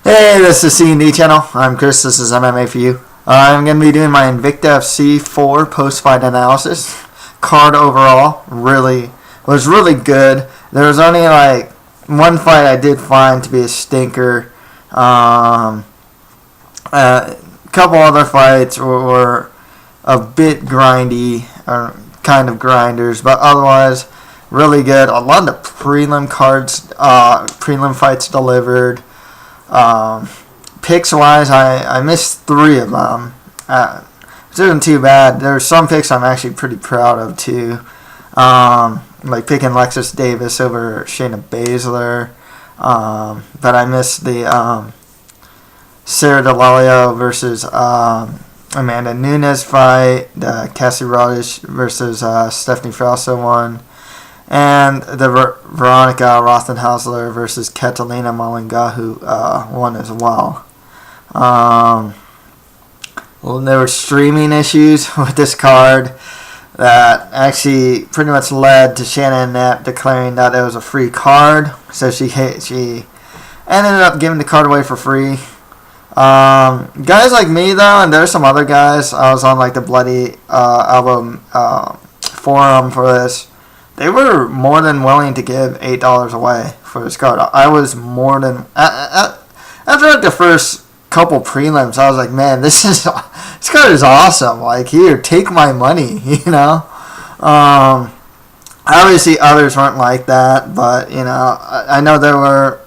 Hey, this is C&D channel. I'm Chris. This is MMA for you. I'm going to be doing my InvictaFC 4 post-fight analysis. Card overall was really good. There was only like one fight I did find to be a stinker. A couple other fights were a bit grindy, or kind of grinders, but otherwise really good. A lot of the prelim fights delivered. Picks wise, I missed 3 of them. It wasn't too bad. There were some picks I'm actually pretty proud of too. Like picking Lexus Davis over Shayna Baszler. But I missed the Sarah D'Alelio versus Amanda Nunes fight, the Cassie Rodish versus Stephanie Frausto one, and the Veronica Rothenhausler versus Catalina Malingahu one as well. Well, there were streaming issues with this card that actually pretty much led to Shannon Knapp declaring that it was a free card. So she ended up giving the card away for free. Guys like me though, and there's some other guys. I was on like the Bloody Elbow forum for this. They were more than willing to give $8 away for this card. I was more than after like the first couple prelims, I was like, man, this card is awesome. Like, here, take my money. You know. Obviously, others weren't like that, but you know, I know there were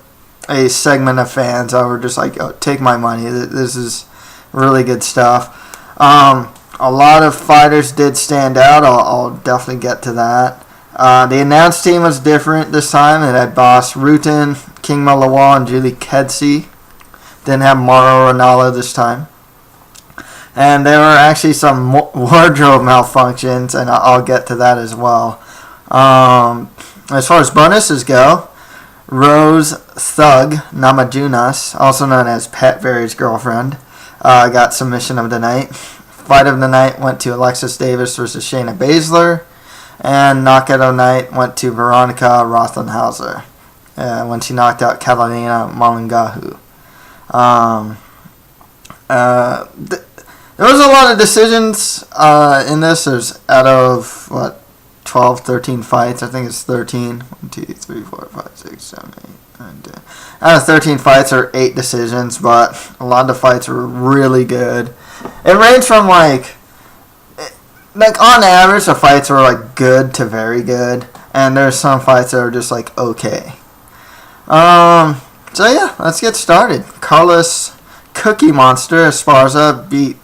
a segment of fans that were just like, oh, take my money. This is really good stuff. A lot of fighters did stand out. I'll definitely get to that. The announced team was different this time. It had Boss Rutan, King Malawal, and Julie Kedzie. Didn't have Mauro Ranallo this time. And there were actually some wardrobe malfunctions, and I'll get to that as well. As far as bonuses go, Rose Thug Namajunas, also known as Pat Berry's girlfriend, got submission of the night. Fight of the night went to Alexis Davis versus Shayna Baszler. And knockout of the night went to Veronica Rothenhausler when she knocked out Catalina Malingahu. There was a lot of decisions in this. There's out of 12, 13 fights. I think it's 13. 1, 2, 3, 4, 5, 6, 7, 8, 9, 10. Out of 13 fights, there are 8 decisions, but a lot of the fights were really good. It ranged from like on average, the fights were like good to very good, and there's some fights that are just like okay. So yeah, let's get started. Carlos Cookie Monster Esparza beat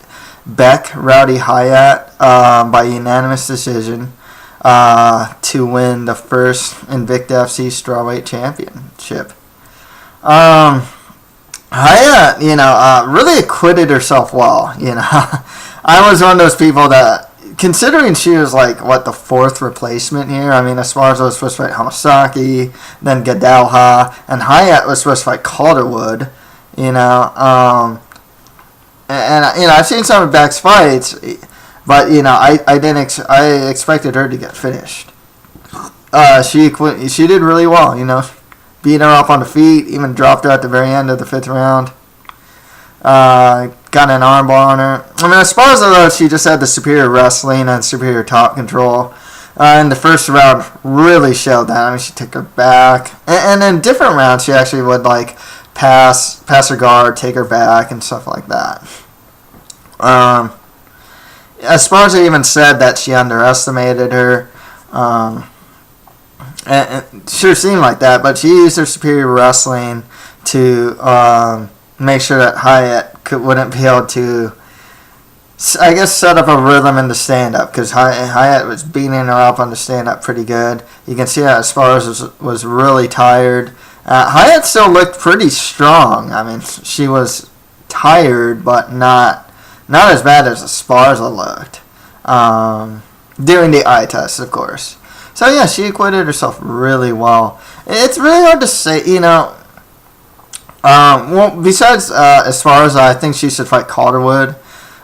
Beck Rowdy Hyatt by unanimous decision to win the first InvictaFC Strawweight Championship. Hyatt, really acquitted herself well. I was one of those people that, considering she was like the 4th replacement here. I mean, Esparza was supposed to fight Hamasaki, then Gadalha, and Hyatt was supposed to fight Calderwood. I've seen some of Beck's fights, but I expected her to get finished. She did really well. Beat her up on the feet, even dropped her at the very end of the 5th round. Got an armbar on her. I mean, Esparza, though, she just had the superior wrestling and superior top control. In the first round, really showed that. I mean, she took her back. And in different rounds, she actually would, pass her guard, take her back, and stuff like that. Esparza even said that she underestimated her. And it sure seemed like that, but she used her superior wrestling to make sure that Hyatt wouldn't be able to, I guess, set up a rhythm in the stand-up, because Hyatt was beating her up on the stand-up pretty good. You can see that Esparza was really tired. Hyatt still looked pretty strong. I mean, she was tired, but not as bad as Esparza looked. During the eye test, of course. So, yeah, she acquitted herself really well. It's really hard to say, besides Esparza, I think she should fight Calderwood.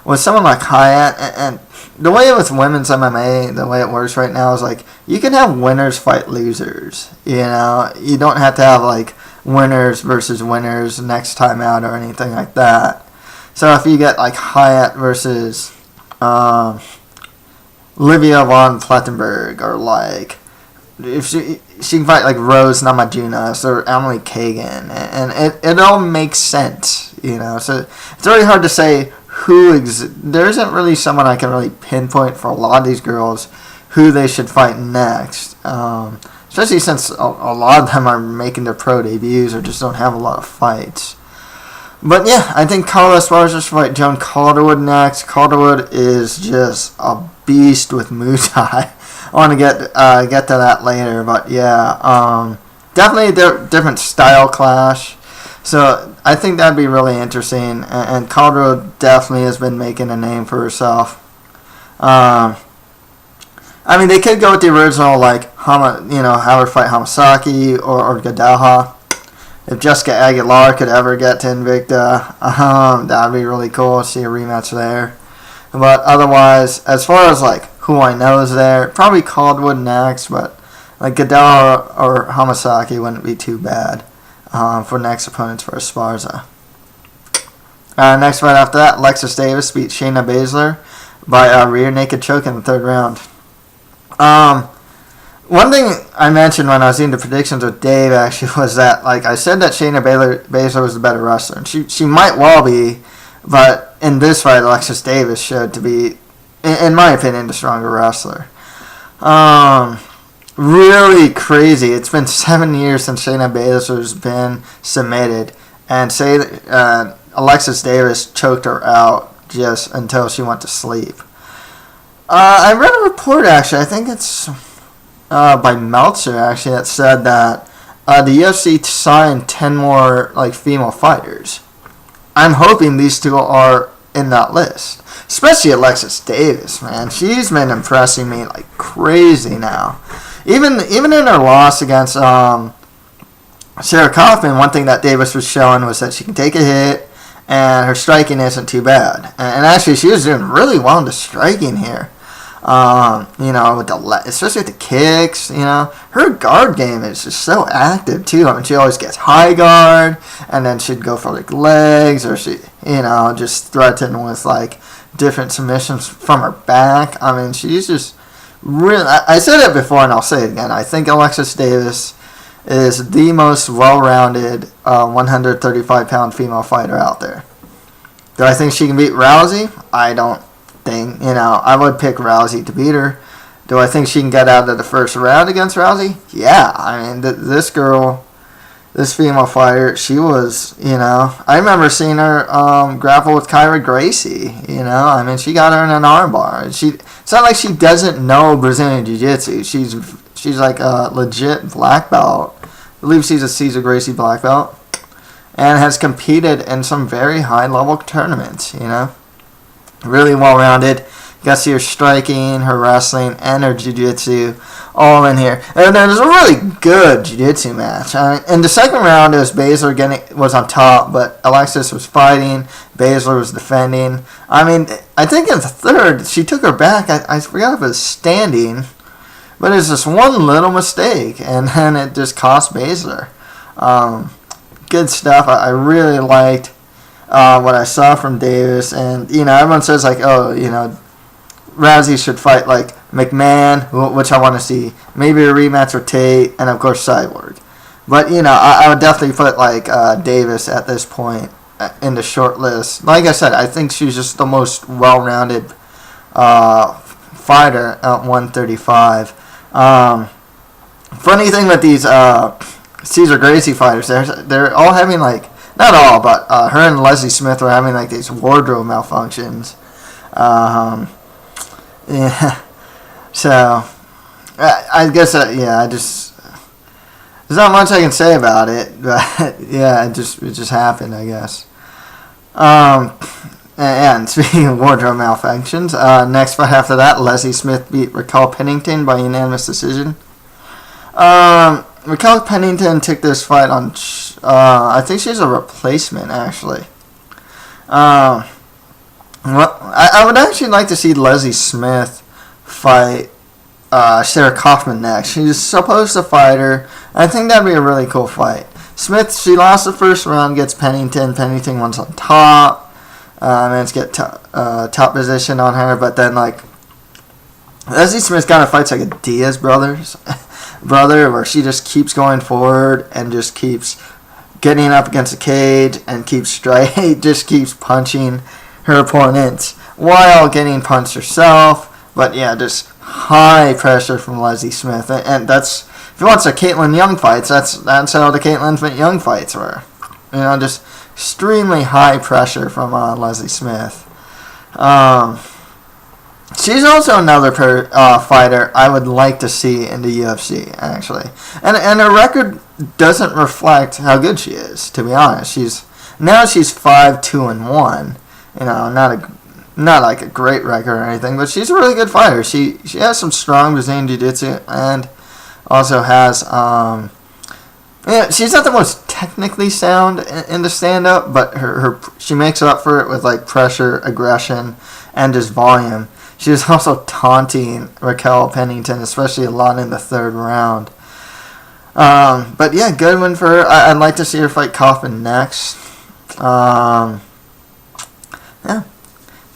With someone like Hyatt, and the way with women's MMA, the way it works right now is you can have winners fight losers. You don't have to have winners versus winners next time out or anything like that. So if you get like Hyatt versus Livia von Plettenberg, or like if she can fight like Rose Namajunas or Emily Kagan, and it all makes sense, you know. So it's really hard to say there isn't really someone I can really pinpoint for a lot of these girls who they should fight next. Especially since a lot of them are making their pro debuts or just don't have a lot of fights. But yeah, I think Carla Esparza should fight Joan Calderwood next. Calderwood is just a beast with Muay Thai. I want to get to that later, but yeah, definitely a different style clash. So I think that'd be really interesting, and Calderwood definitely has been making a name for herself. I mean, they could go with the original, like have her fight Hamasaki or Gadaha. If Jessica Aguilar could ever get to Invicta, that'd be really cool to see a rematch there. But otherwise, as far as like who I know is there, probably Calderwood next, but like Gadaha or Hamasaki wouldn't be too bad for next opponents for Esparza. Next fight after that, Alexis Davis beat Shayna Baszler by rear naked choke in the third round. One thing I mentioned when I was doing the predictions with Dave actually was that, like, I said that Shayna Baszler was the better wrestler, and she might well be, but in this fight, Alexis Davis showed to be, in my opinion, the stronger wrestler. Really crazy. It's been 7 years since Shayna Baszler's been submitted, and Alexis Davis choked her out just until she went to sleep. I read a report, actually, I think it's by Meltzer, actually, that said that the UFC signed 10 more like female fighters. I'm hoping these two are in that list, especially Alexis Davis, man. She's been impressing me like crazy now. Even in her loss against Sarah Kaufman, one thing that Davis was showing was that she can take a hit, and her striking isn't too bad. And actually, she was doing really well in the striking here. With especially with the kicks, her guard game is just so active too. I mean, she always gets high guard, and then she'd go for like legs, or she, just threaten with like different submissions from her back. I mean, she's just really. I said it before, and I'll say it again. I think Alexis Davis is the most well-rounded 135-pound female fighter out there. Do I think she can beat Rousey? I don't. I would pick Rousey to beat her. Do I think she can get out of the first round against Rousey? Yeah, I mean, this female fighter, she was, I remember seeing her grapple with Kyra Gracie, I mean, she got her in an armbar. It's not like she doesn't know Brazilian Jiu-Jitsu. She's like a legit black belt. I believe she's a Cesar Gracie black belt, and has competed in some very high-level tournaments, Really well-rounded. You got to see her striking, her wrestling, and her jiu-jitsu all in here. And then there's a really good jiu-jitsu match. In the second round, it was Baszler was on top, but Alexis was fighting. Baszler was defending. I mean, I think in the third, she took her back. I forgot if it was standing, but it was just one little mistake, and then it just cost Baszler. Good stuff. I really liked what I saw from Davis, and everyone says like, Rousey should fight like McMahon, which I want to see. Maybe a rematch with Tate, and of course Cyborg. But I would definitely put like Davis at this point in the short list. Like I said, I think she's just the most well-rounded fighter at 135. Funny thing with these Cesar Gracie fighters, they're all having like. Not all, but her and Leslie Smith were having like these wardrobe malfunctions. Yeah. So, I guess, there's not much I can say about it, but yeah, it just happened, I guess. And speaking of wardrobe malfunctions, next fight after that, Leslie Smith beat Raquel Pennington by unanimous decision. Raquel Pennington took this fight on, I think she's a replacement, actually. I would actually like to see Leslie Smith fight Sarah Kaufman next. She's supposed to fight her. I think that'd be a really cool fight. Smith, she lost the first round, gets Pennington. Pennington wants on top. Managed to get top position on her, but then, like, Leslie Smith kind of fights like a Diaz brother, where she just keeps going forward and just keeps getting up against the cage and just keeps punching her opponents while getting punched herself. But yeah, just high pressure from Leslie Smith, and that's, if you watch the Caitlin Young fights, that's how the Caitlin Young fights were. Just extremely high pressure from Leslie Smith. She's also another fighter I would like to see in the UFC, actually. And her record doesn't reflect how good she is, to be honest. She's 5-2-1. Not like a great record or anything, but she's a really good fighter. She has some strong Brazilian Jiu-Jitsu, and also has she's not the most technically sound in the stand-up, but she makes up for it with like pressure, aggression, and just volume. She was also taunting Raquel Pennington, especially a lot in the third round. But yeah, good win for her. I'd like to see her fight Kaufman next. Yeah.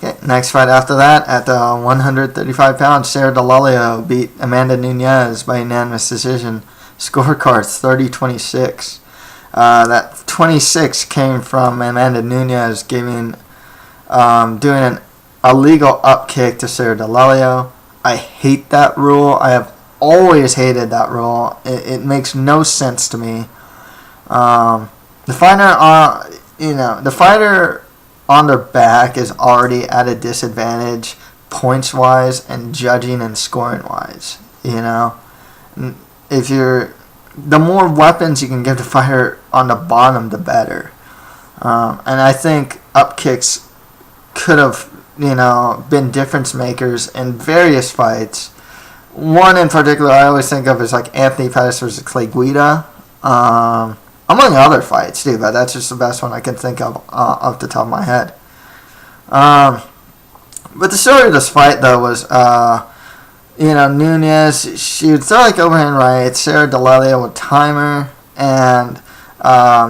Okay, next fight after that, at the 135 pounds, Sarah D'Alelio beat Amanda Nunes by unanimous decision. Scorecard 30-26. That 26 came from Amanda Nunes doing an illegal up kick to Sarah D'Alelio. I hate that rule. I have always hated that rule. It makes no sense to me. The fighter on their back is already at a disadvantage points wise and judging and scoring wise. The more weapons you can give the fighter on the bottom, the better. And I think up kicks could have been difference makers in various fights. One in particular I always think of is like Anthony Pettis versus Clay Guida. Among other fights too, but that's just the best one I can think of off the top of my head. But the story of this fight though was, Nunes, she would throw like overhand right, Sarah D'Alelio would time her and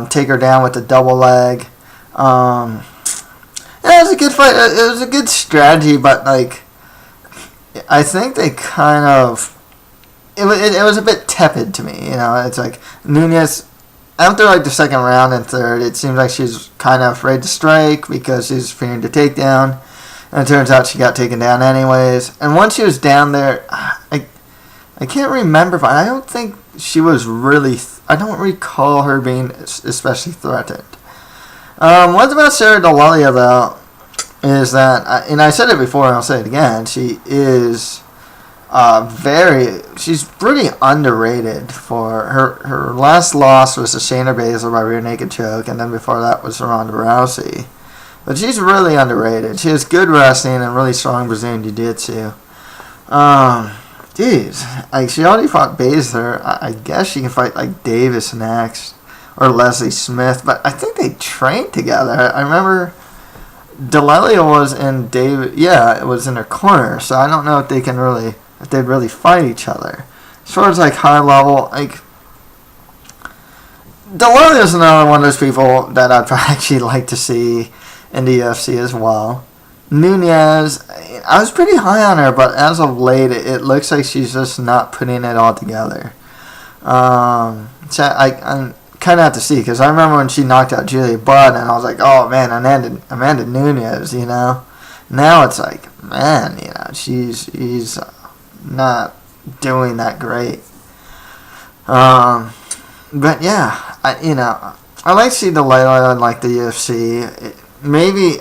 take her down with the double leg. It was a good fight. It was a good strategy, but like, I think they kind of, it was a bit tepid to me. It's like Nunes, after like the second round and third, it seemed like she's kind of afraid to strike because she's fearing the takedown. And it turns out she got taken down anyways. And once she was down there, I can't remember, but I don't think she was really, I don't recall her being especially threatened. What's about Sarah D'Alelio though is that, and I said it before and I'll say it again, she is she's pretty underrated. For her last loss was to Shayna Baszler by rear naked choke, and then before that was Ronda Rousey. But she's really underrated. She has good wrestling and really strong Brazilian Jiu-Jitsu. Like she already fought Baszler. I guess she can fight like Davis next, or Leslie Smith. But I think they trained together. I remember D'Alelio was in it was in her corner. So I don't know if they'd really fight each other. As far as like high level, like D'Alelio is another one of those people that I'd actually like to see in the UFC as well. Nunes, I was pretty high on her, but as of late, it looks like she's just not putting it all together. So I'm kind of have to see, because I remember when she knocked out Julia Budd, and I was like, oh man, Amanda Nunes, Now it's like, man, she's not doing that great. But yeah, I like to see D'Alelio in like the UFC. Maybe,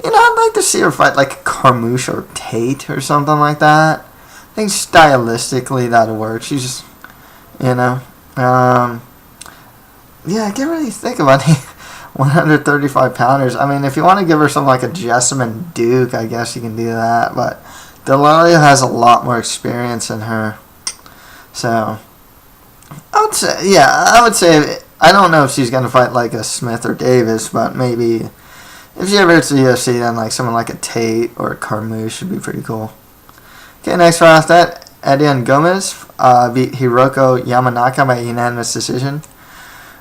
I'd like to see her fight like Carmouche or Tate or something like that. I think stylistically that'll work. She's just, yeah, I can't really think of any 135 pounders. I mean, if you want to give her something like a Jessamine Duke, I guess you can do that. But D'Alelio has a lot more experience in her. So, I would say, I don't know if she's going to fight like a Smith or Davis, but maybe if she ever hits the UFC, then like someone like a Tate or a Carmouche would be pretty cool. Okay, next fight after that, Edian Gomez beat Hiroko Yamanaka by unanimous decision.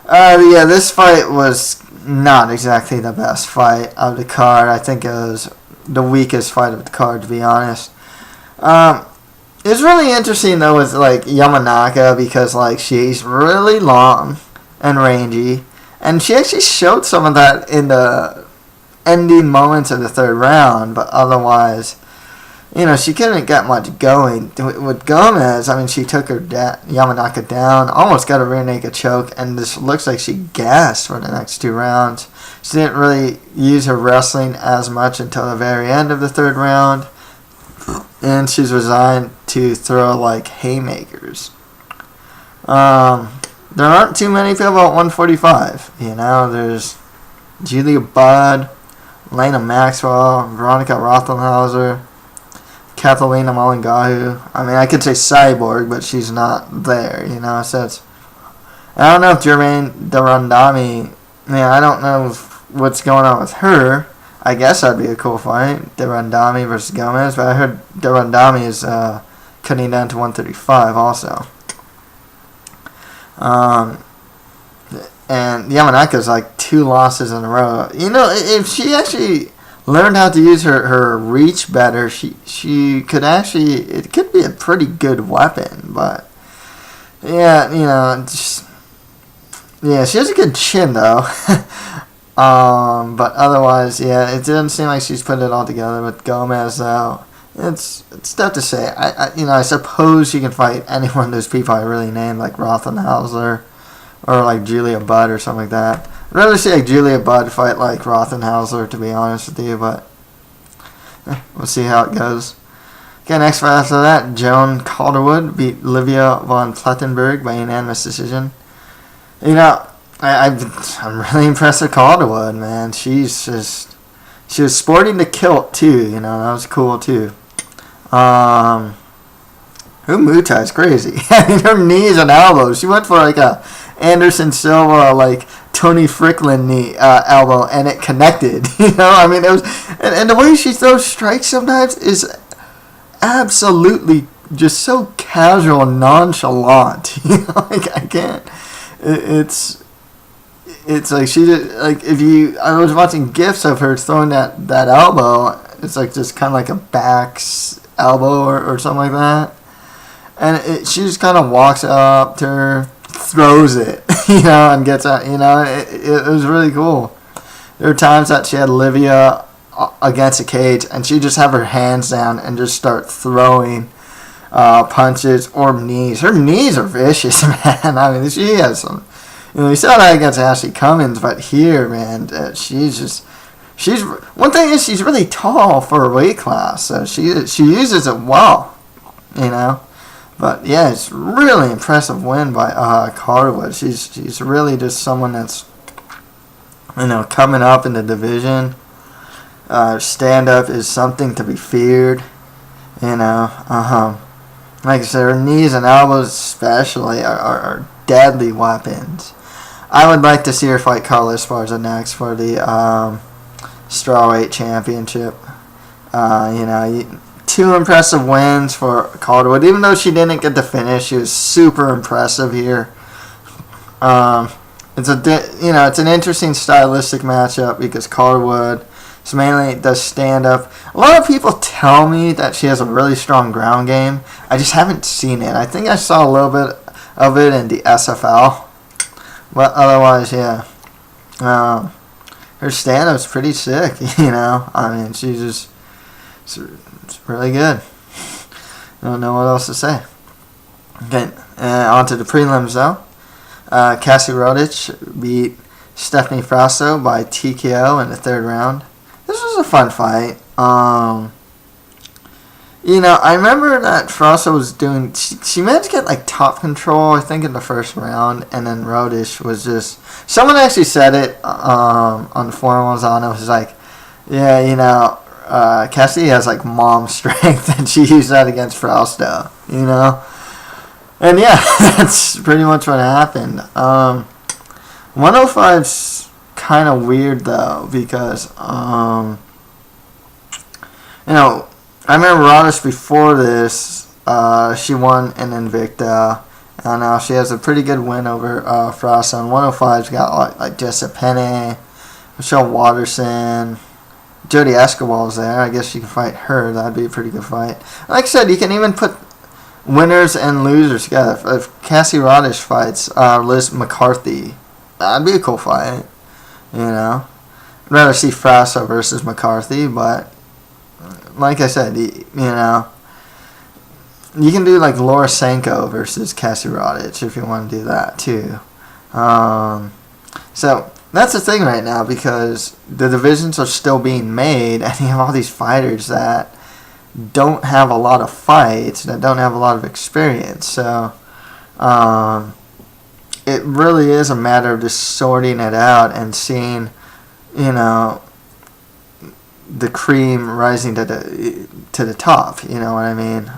Yeah, this fight was not exactly the best fight of the card. I think it was the weakest fight of the card, to be honest. Um, it's really interesting though with like Yamanaka because like she's really long and rangy, and she actually showed some of that in the ending moments of the third round. But otherwise, she couldn't get much going. With Gomez, I mean, she took her Yamanaka down, almost got a rear naked choke, and this looks like she gassed for the next 2 rounds. She didn't really use her wrestling as much until the very end of the third round, and she's resigned to throw like haymakers. There aren't too many people at 145. There's Julia Budd, Lena Maxwell, Veronica Rothenhauser, Catalina Malingahu. I mean, I could say Cyborg, but she's not there, so it's... I don't know if Jermaine Durandami... I don't know what's going on with her. I guess that'd be a cool fight, Durandami versus Gomez, but I heard Durandami is cutting down to 135 also. And Yamanaka's like 2 losses in a row. If she actually learned how to use her reach better, she could actually, it could be a pretty good weapon. But yeah, she has a good chin though. But otherwise, yeah, it didn't seem like she's put it all together with Gomez though. It's tough to say. I suppose she can fight any one of those people I really named, like Rothenhauser or like Julia Budd or something like that. I'd rather see like Julia Budd fight like Rothenhauser, to be honest with you, but we'll see how it goes. Okay, next fight after that, Joan Calderwood beat Livia von Plettenberg by unanimous decision. I'm really impressed with Calderwood, man. She was sporting the kilt too. That was cool too. Her Muay Thai is crazy. Her knees and elbows. She went for like a Anderson Silva, like Tony Frickland knee elbow, and it connected. It was, and the way she throws strikes sometimes is absolutely just so casual and nonchalant. I can't. It's like she did, like I was watching gifs of her throwing that elbow. It's like just kind of like a back elbow or something like that, and she just kind of walks up to her, throws it, and gets out. It was really cool. There were times that she had Livia against a cage, and she just have her hands down and just start throwing punches or knees. Her knees are vicious, man. I mean, she has some. We saw that against Ashley Cummins, but here, man, she's one thing is she's really tall for her weight class, so she uses it well, But yeah, it's really impressive win by Calderwood. She's really just someone that's coming up in the division. Stand up is something to be feared, Like I said, her knees and elbows especially are deadly weapons. I would like to see her fight Carla Esparza next for the strawweight championship. 2 impressive wins for Calderwood. Even though she didn't get the finish, she was super impressive here. It's an interesting stylistic matchup because Calderwood mainly does stand up. A lot of people tell me that she has a really strong ground game. I just haven't seen it. I think I saw a little bit of it in the SFL. But otherwise, yeah. Her stand-up's pretty sick, I mean, it's really good. I don't know what else to say. Okay, on to the prelims, though. Cassie Rodich beat Stephanie Frasso by TKO in the third round. This was a fun fight. I remember that Frasso was doing... She managed to get, like, top control, I think, in the first round, and then Rodish was just... Someone actually said it on the forum I was on. It was like, yeah, Cassidy has, like, mom strength, and she used that against Frausto, And, yeah, that's pretty much what happened. 105's kind of weird, though, because, I remember Rodish before this, she won an Invicta, I know she has a pretty good win over Frost. On 105's got like Jessa Penne, Michelle Watterson, Jodie Escobar's there. I guess you can fight her. That'd be a pretty good fight. Like I said, you can even put winners and losers together. If Cassie Rodish fights Liz McCarthy, that'd be a cool fight. You know, I'd rather see Frasso versus McCarthy, but like I said, you know, you can do like Laura Sanko versus Cassie Rodish if you want to do that too. So that's the thing right now, because the divisions are still being made, and you have all these fighters that don't have a lot of fights, that don't have a lot of experience. So it really is a matter of just sorting it out and seeing, you know, the cream rising to the top. You know what I mean?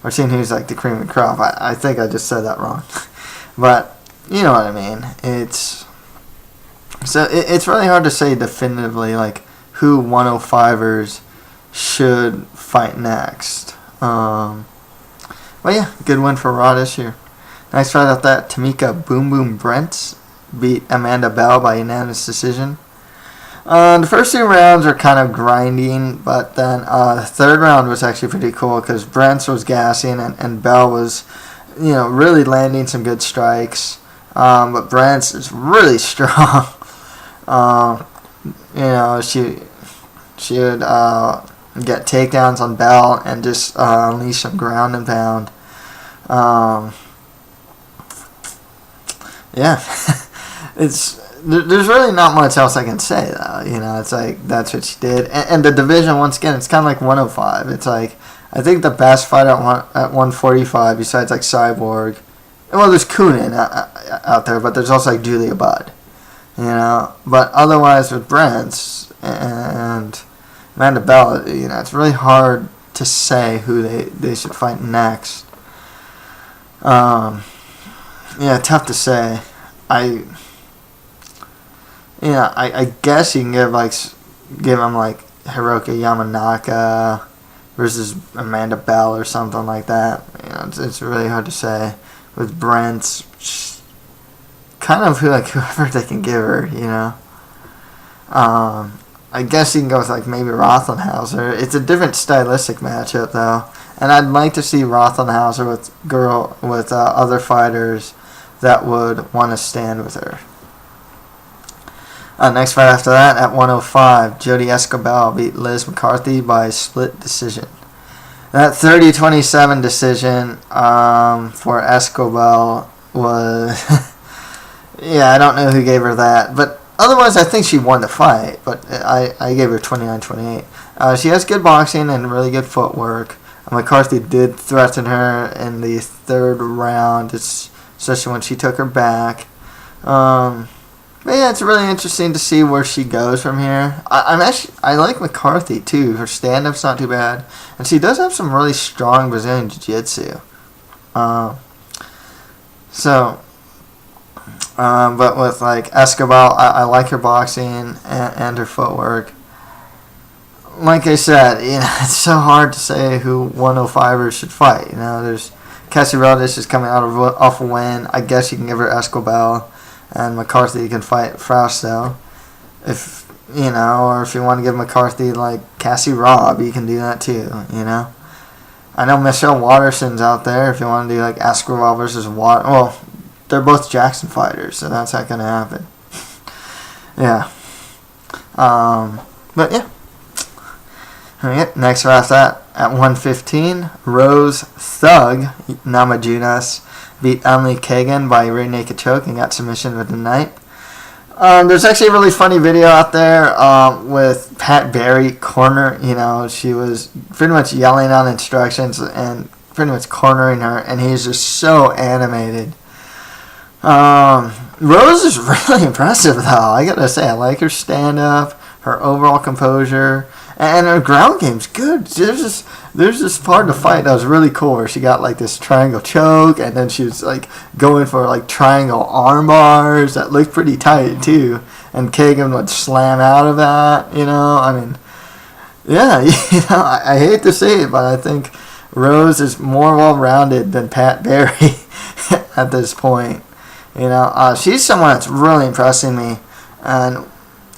Or seeing who's like the cream of the crop. I think I just said that wrong, but you know what I mean. It's really hard to say definitively like who 105ers should fight next. But yeah, good win for Rodish here. Next fight out that, Tamika Boom Boom Brents beat Amanda Bell by unanimous decision. The first 2 rounds are kind of grinding, but then the third round was actually pretty cool because Brents was gassing and Bell was, you know, really landing some good strikes. But Brents is really strong. You know, she would get takedowns on Bell and just unleash some ground and pound. Yeah, there's really not much else I can say though. You know, it's like that's what she did, and the division once again, it's kind of like 105. It's like I think the best fighter at 145 besides like Cyborg. Well, there's Coonan out there, but there's also like Julia Budd. You know, but otherwise with Brents and Amanda Bell, you know, it's really hard to say who they should fight next. Yeah, tough to say. I guess you can give him like Hiroki Yamanaka versus Amanda Bell or something like that. You know, it's really hard to say. With Brent, kind of whoever they can give her, you know. I guess you can go with like maybe Rothenhauser. It's a different stylistic matchup though, and I'd like to see Rothenhauser with other fighters that would want to stand with her. Next fight after that, at 105, Jodie Escobar beat Liz McCarthy by split decision. That 30-27 decision for Escobar was... yeah, I don't know who gave her that, but otherwise I think she won the fight, but I gave her 29-28. She has good boxing and really good footwork. McCarthy did threaten her in the third round, especially when she took her back. But yeah, it's really interesting to see where she goes from here. I like McCarthy too. Her stand-up's not too bad, and she does have some really strong Brazilian jiu-jitsu. But with like Escobar, I like her boxing and her footwork. Like I said, you know, it's so hard to say who 105ers should fight. You know, there's Cassie Rodish is coming off a win. I guess you can give her Escobar. And McCarthy can fight Frausto, if you know, or if you want to give McCarthy like Cassie Robb, you can do that too. You know, I know Michelle Watterson's out there. If you want to do like Escobar versus well, they're both Jackson fighters, so that's not gonna happen. Yeah. But yeah. Alright, next fight that at 115, Rose Thug Namajunas beat Emily Kagan by rear naked choke and got submission of the night. There's actually a really funny video out there with Pat Barry corner. You know, she was pretty much yelling out instructions and pretty much cornering her, and he's just so animated. Rose is really impressive, though. I gotta say, I like her stand-up, her overall composure, and her ground game's good. There's this part of the fight that was really cool where she got like this triangle choke, and then she was like going for like triangle arm bars that looked pretty tight too. And Kagan would slam out of that. You know, I mean, yeah, you know, I hate to say it, but I think Rose is more well-rounded than Pat Barry at this point. She's someone that's really impressing me, and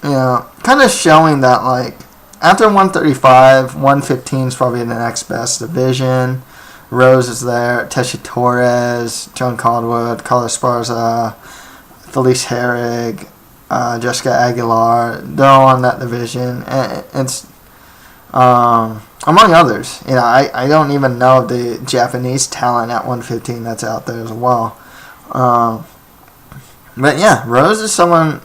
kind of showing that like after 135, 115 is probably the next best division. Rose is there, Tesha Torres, Joan Caldwood, Carla Esparza, Felice Herrig, Jessica Aguilar. They're all on that division, and it's among others. I don't even know the Japanese talent at 115 that's out there as well. But yeah, Rose is someone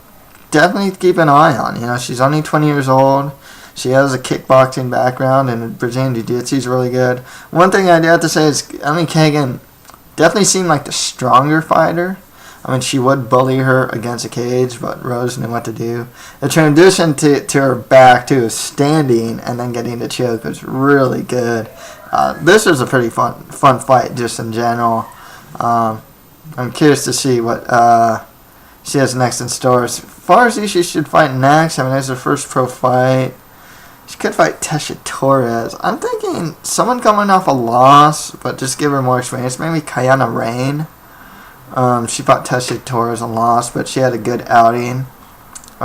definitely to keep an eye on. She's only 20 years old. She has a kickboxing background, and Brazilian Jiu-Jitsu is really good. One thing I do have to say is Emily Kagan definitely seemed like the stronger fighter. I mean, she would bully her against a cage, but Rose knew what to do. The transition to her back, too, standing and then getting the choke was really good. This was a pretty fun fight just in general. I'm curious to see what she has next in store. As far as who she should fight next, I mean, there's her first pro fight. She could fight Tesha Torres. I'm thinking someone coming off a loss, but just give her more experience. Maybe Kiana Rain. She fought Tesha Torres and lost, but she had a good outing. Who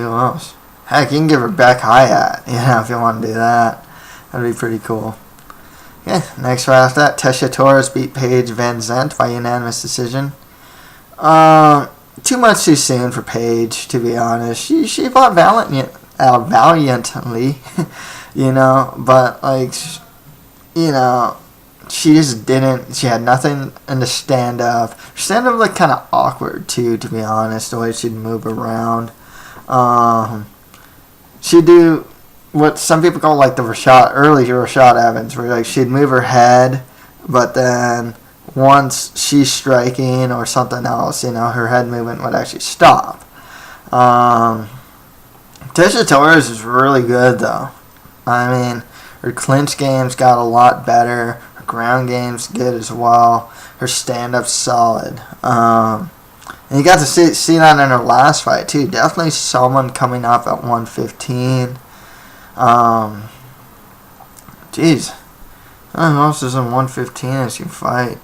else? Heck, you can give her Beck Hyatt, if you want to do that. That'd be pretty cool. Okay, next fight after that, Tesha Torres beat Paige Van Zandt by unanimous decision. Too much too soon for Paige, to be honest. She fought valiantly, but like, she just didn't. She had nothing in the stand-up. Her stand-up looked kind of awkward too, to be honest. The way she'd move around. She'd do what some people call like the early Rashad Evans, where like she'd move her head, but then once she's striking or something else, her head movement would actually stop. Tesha Torres is really good, though. I mean, her clinch game's got a lot better. Her ground game's good as well. Her stand-up's solid. And you got to see that in her last fight, too. Definitely someone coming up at 115. Jeez. I don't know who else is in 115 as you fight.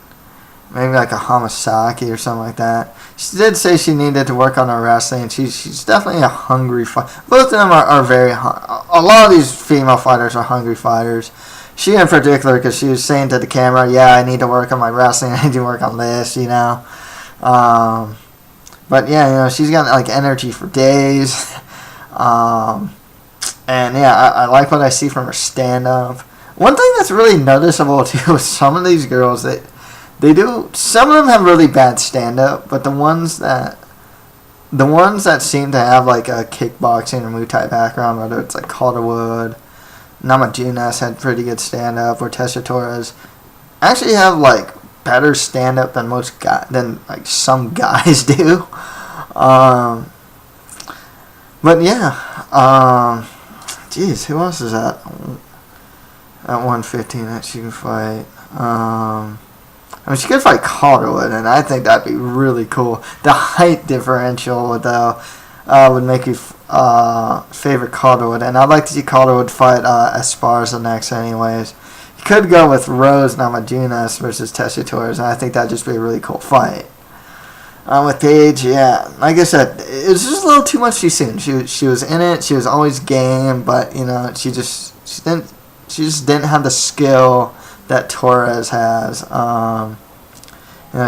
Maybe like a Hamasaki or something like that. She did say she needed to work on her wrestling. She's definitely a hungry fighter. Both of them are very a lot of these female fighters are hungry fighters. She in particular, because she was saying to the camera, I need to work on my wrestling. I need to work on this, But yeah, she's got like energy for days. And yeah, I like what I see from her stand-up. One thing that's really noticeable too is some of these girls that some of them have really bad stand-up, but the ones that seem to have like a kickboxing or Muay Thai background, whether it's like Calderwood, Namajunas had pretty good stand-up, or Tesha Torres, actually have like better stand-up than like some guys do. But yeah, who else is at 115 that she can fight? I mean, she could fight Calderwood, and I think that'd be really cool. The height differential, though, would make you favor Calderwood, and I'd like to see Calderwood fight Esparza next anyways. You could go with Rose Namajunas versus Tesha Torres, and I think that'd just be a really cool fight. With Paige, yeah, like I said, it was just a little too much too soon. She was in it, she was always game, but, she just didn't have the skill that Torres has.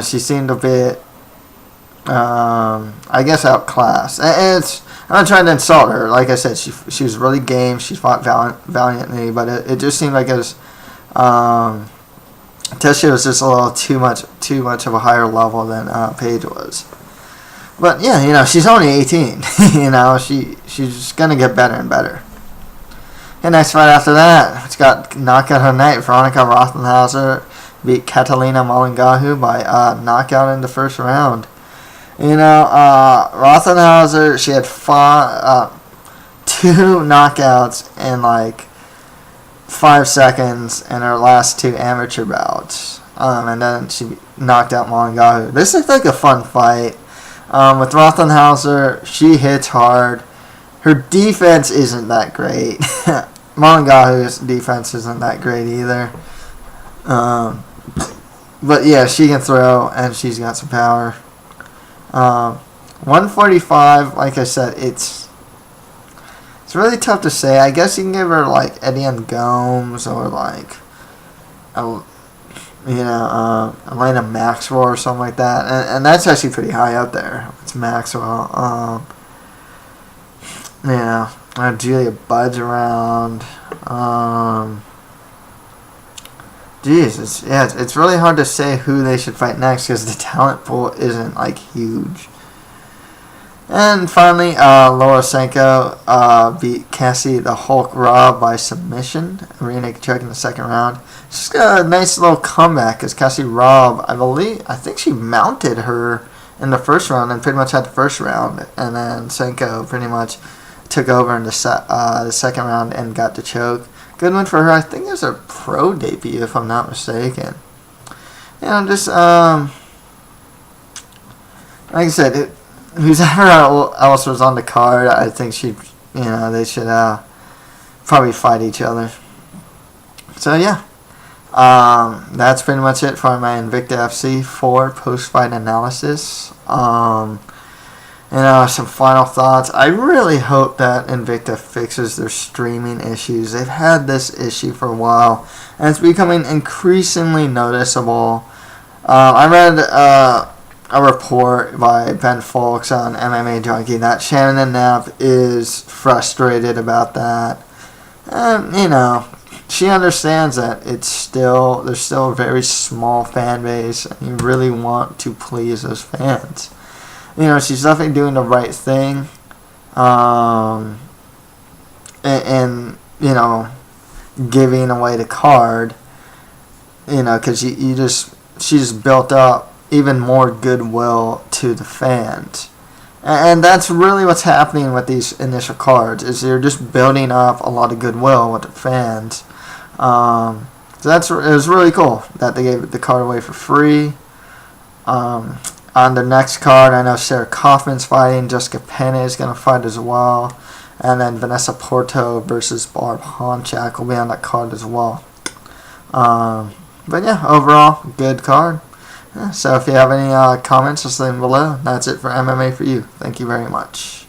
She seemed a bit, I guess, outclassed. And I'm not trying to insult her. Like I said, she was really game. She fought valiantly, but it just seemed like it was, Tesha was just a little too much of a higher level than Paige was. But yeah, she's only 18. She's just gonna get better and better. And next fight after that, it's got knockout of the night. Veronica Rothenhauser beat Catalina Malingahu by knockout in the first round. Rothenhauser, she had two knockouts in like 5 seconds in her last two amateur bouts. And then she knocked out Malingahu. This looked like a fun fight. With Rothenhauser, she hits hard. Her defense isn't that great, Malangahu's defense isn't that great either. But yeah, she can throw and she's got some power. 145, like I said, it's really tough to say. I guess you can give her like Edian Gomes or like Elena Maxwell or something like that, and that's actually pretty high up there. It's Maxwell. Julia Budd's around. It's really hard to say who they should fight next because the talent pool isn't like huge. And finally, Laura Sanko beat Cassie the Hulk Raw by submission. Arena Kachuk in the second round. Just got a nice little comeback because Cassie Raw, I think she mounted her in the first round and pretty much had the first round. And then Sanko pretty much took over in the second round and got the choke. Good one for her. I think it was her pro debut, if I'm not mistaken. Like I said, whoever else was on the card, I think they should probably fight each other. So yeah, that's pretty much it for my InvictaFC 4 post-fight analysis. Some final thoughts. I really hope that Invicta fixes their streaming issues. They've had this issue for a while, and it's becoming increasingly noticeable. I read a report by Ben Folks on MMA Junkie that Shannon Knapp is frustrated about that. And, she understands that there's still a very small fan base, and you really want to please those fans. She's definitely doing the right thing. And giving away the card, because she's built up even more goodwill to the fans. And that's really what's happening with these initial cards, is they're just building up a lot of goodwill with the fans. So it was really cool that they gave the card away for free. On the next card, I know Sarah Kaufman's fighting. Jessica Pena is going to fight as well. And then Vanessa Porto versus Barb Honchak will be on that card as well. But yeah, overall, good card. So if you have any comments, just leave them below. That's it for MMA for you. Thank you very much.